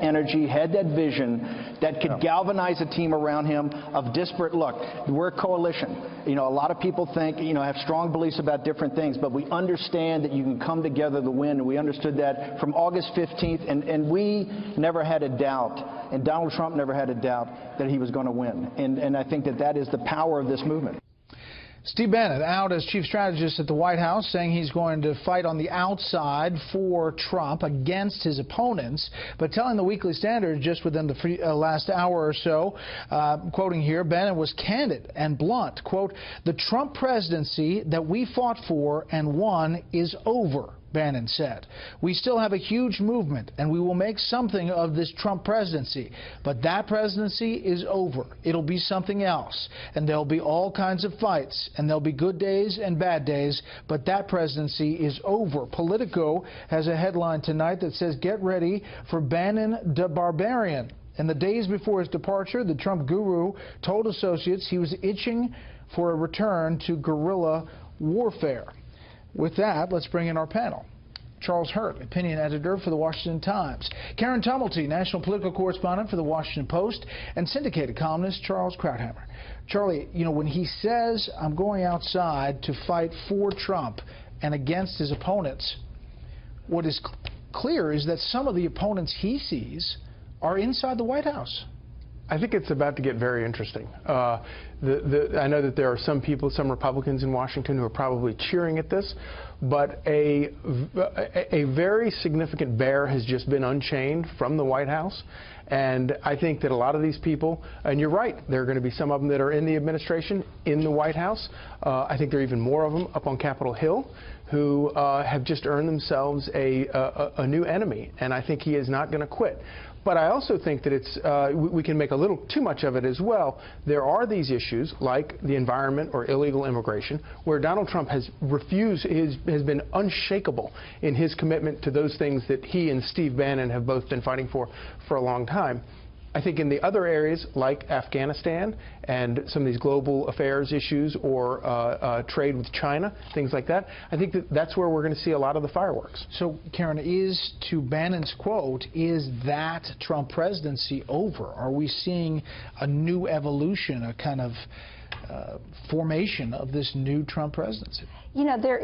energy, had that vision that could galvanize a team around him of disparate. Look, we're a coalition. You know, a lot of people think, you know, have strong beliefs about different things, but we understand that you can come together to win, and we understood that from August 15th, and we never had a doubt, and Donald Trump never had a doubt that he was going to win. And I think that that is the power of this movement. Steve Bannon out as chief strategist at the White House, saying he's going to fight on the outside for Trump against his opponents, but telling the Weekly Standard just within the last hour or so, quoting here, Bannon was candid and blunt. Quote, "The Trump presidency that we fought for and won is over," Bannon said. "We still have a huge movement, and we will make something of this Trump presidency. But that presidency is over. It'll be something else. And there'll be all kinds of fights, and there'll be good days and bad days, but that presidency is over." Politico has a headline tonight that says, "Get ready for Bannon the Barbarian." In the days before his departure, the Trump guru told associates he was itching for a return to guerrilla warfare. With that, let's bring in our panel. Charles Hurt, opinion editor for the Washington Times. Karen Tumulty, national political correspondent for the Washington Post, and syndicated columnist Charles Krauthammer. Charlie, you know, when he says, "I'm going outside to fight for Trump and against his opponents," what is clear is that some of the opponents he sees are inside the White House. I think it's about to get very interesting. I know that there are some people, some Republicans in Washington who are probably cheering at this, but a very significant bear has just been unchained from the White House. And I think that a lot of these people, and you're right, there are going to be some of them that are in the administration, in the White House. I think there are even more of them up on Capitol Hill who have just earned themselves a new enemy, and I think he is not going to quit. But I also think that it's we can make a little too much of it as well. There are these issues like the environment or illegal immigration, where Donald Trump has refused, has been unshakable in his commitment to those things that he and Steve Bannon have both been fighting for a long time. I think in the other areas like Afghanistan and some of these global affairs issues or trade with China, things like that, I think that that's where we're going to see a lot of the fireworks. So, Karen, is, to Bannon's quote, is that Trump presidency over? Are we seeing a new evolution, a kind of formation of this new Trump presidency? You know, there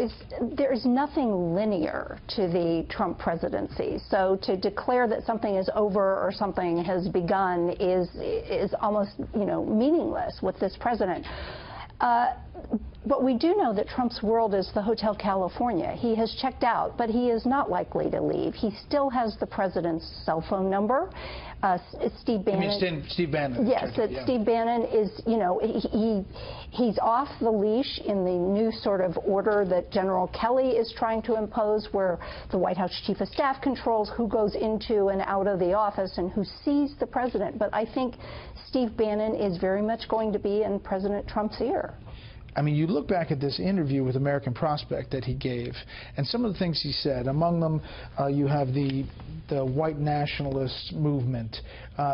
is nothing linear to the Trump presidency. So to declare that something is over or something has begun is almost, you know, meaningless with this president. But we do know that Trump's world is the Hotel California. He has checked out, but he is not likely to leave. He still has the president's cell phone number. Steve Bannon. You mean Steve Bannon? Yes, that yeah. Steve Bannon is, you know, he's off the leash in the new sort of order that General Kelly is trying to impose, where the White House Chief of Staff controls who goes into and out of the office and who sees the president. But I think Steve Bannon is very much going to be in President Trump's ear. I mean, you look back at this interview with American Prospect that he gave, and some of the things he said. Among them, you have the white nationalist movement.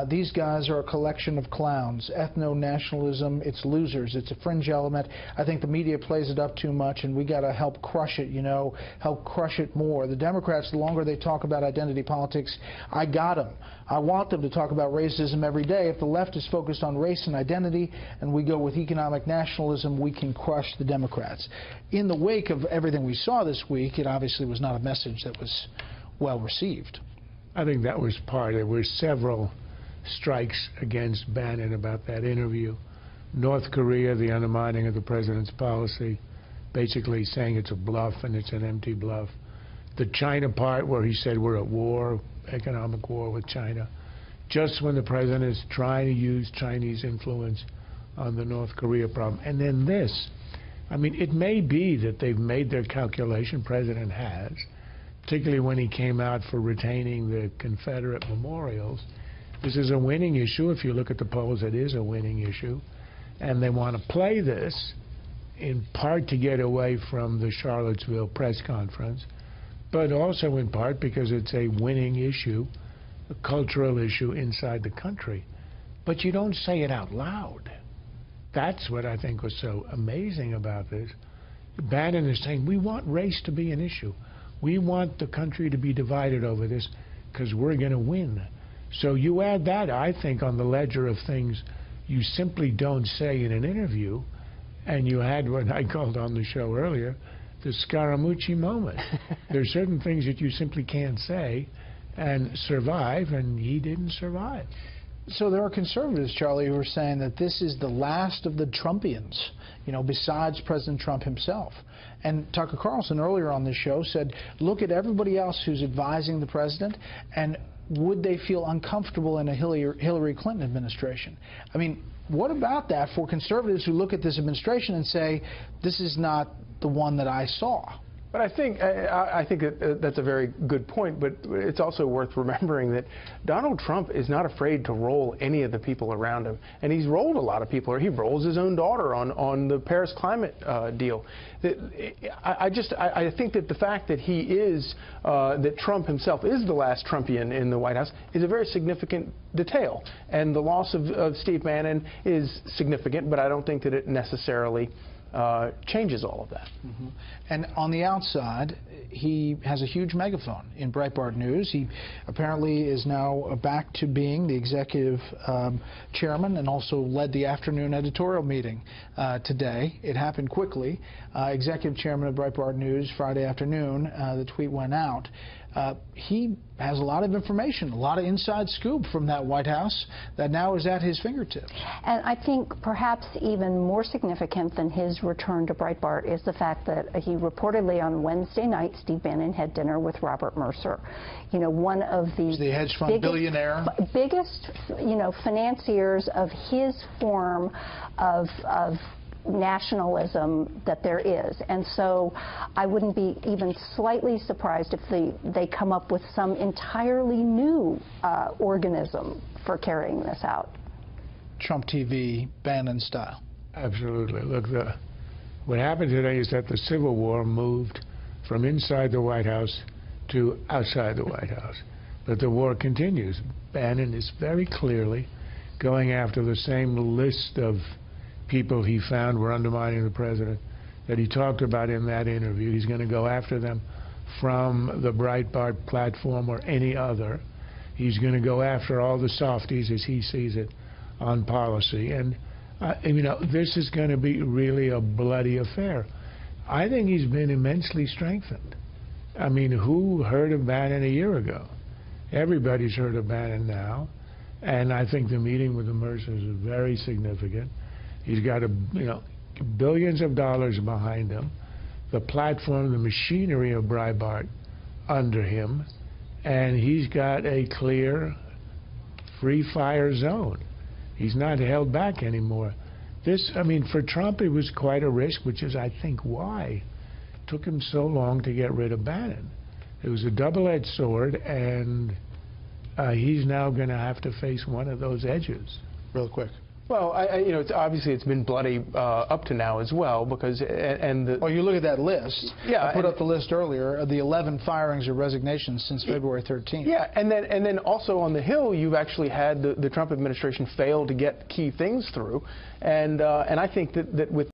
These guys are a collection of clowns. Ethno-nationalism, it's losers. It's a fringe element. I think the media plays it up too much, and we got to help crush it, you know, help crush it more. The Democrats, the longer they talk about identity politics, I got them. I want them to talk about racism every day. If the left is focused on race and identity, and we go with economic nationalism, we can crush the Democrats. In the wake of everything we saw this week, it obviously was not a message that was well received. I think that was part. There were several strikes against Bannon about that interview. North Korea, the undermining of the president's policy, basically saying it's a bluff and it's an empty bluff. The China part, where he said we're at war, economic war with China, just when the president is trying to use Chinese influence on the North Korea problem. And then this, I mean, it may be that they've made their calculation, President has, particularly when he came out for retaining the Confederate memorials. This is a winning issue. If you look at the polls, it is a winning issue. And they want to play this in part to get away from the Charlottesville press conference, but also in part because it's a winning issue, a cultural issue inside the country. But you don't say it out loud. That's what I think was so amazing about this. Bannon is saying, we want race to be an issue. We want the country to be divided over this because we're going to win. So you add that, I think, on the ledger of things you simply don't say in an interview, and you had what I called on the show earlier, the Scaramucci moment. There are certain things that you simply can't say and survive, and he didn't survive. So there are conservatives, Charlie, who are saying that this is the last of the Trumpians, you know, besides President Trump himself. And Tucker Carlson earlier on this show said, look at everybody else who's advising the president, and would they feel uncomfortable in a Hillary Clinton administration? I mean, what about that for conservatives who look at this administration and say, this is not the one that I saw? But I think that's a very good point, but it's also worth remembering that Donald Trump is not afraid to roll any of the people around him. And he's rolled a lot of people. He rolls his own daughter on the Paris climate deal. I think that the fact that he is, that Trump himself is the last Trumpian in the White House is a very significant detail. And the loss of Steve Bannon is significant, but I don't think that it necessarily changes all of that. Mm-hmm. And on the outside, he has a huge megaphone in Breitbart News. He apparently is now back to being the executive chairman and also led the afternoon editorial meeting today. It happened quickly. Executive chairman of Breitbart News Friday afternoon, the tweet went out. He has a lot of information, a lot of inside scoop from that White House that now is at his fingertips. And I think perhaps even more significant than his return to Breitbart is the fact that he reportedly on Wednesday night, Steve Bannon had dinner with Robert Mercer, you know, one of the hedge fund billionaire, biggest, you know, financiers of his form of nationalism that there is. And so I wouldn't be even slightly surprised if they come up with some entirely new organism for carrying this out. Trump TV, Bannon style. Absolutely. Look, what happened today is that the Civil War moved from inside the White House to outside the White House. But the war continues. Bannon is very clearly going after the same list of people he found were undermining the president that he talked about in that interview. He's going to go after them from the Breitbart platform or any other. He's going to go after all the softies, as he sees it, on policy. And, you know, this is going to be really a bloody affair. I think he's been immensely strengthened. I mean, who heard of Bannon a year ago? Everybody's heard of Bannon now. And I think the meeting with the Mercers is very significant. He's got billions of dollars behind him, the platform, the machinery of Breitbart under him, and he's got a clear, free-fire zone. He's not held back anymore. This, I mean, for Trump, it was quite a risk, which is, I think, why it took him so long to get rid of Bannon. It was a double-edged sword, and he's now going to have to face one of those edges. Real quick. Well, you know, it's been bloody up to now as well, because Well, you look at that list. Yeah, I put up the list earlier of the 11 firings or resignations since February 13th. Yeah, and then also on the Hill, you've actually had the Trump administration fail to get key things through, and I think that with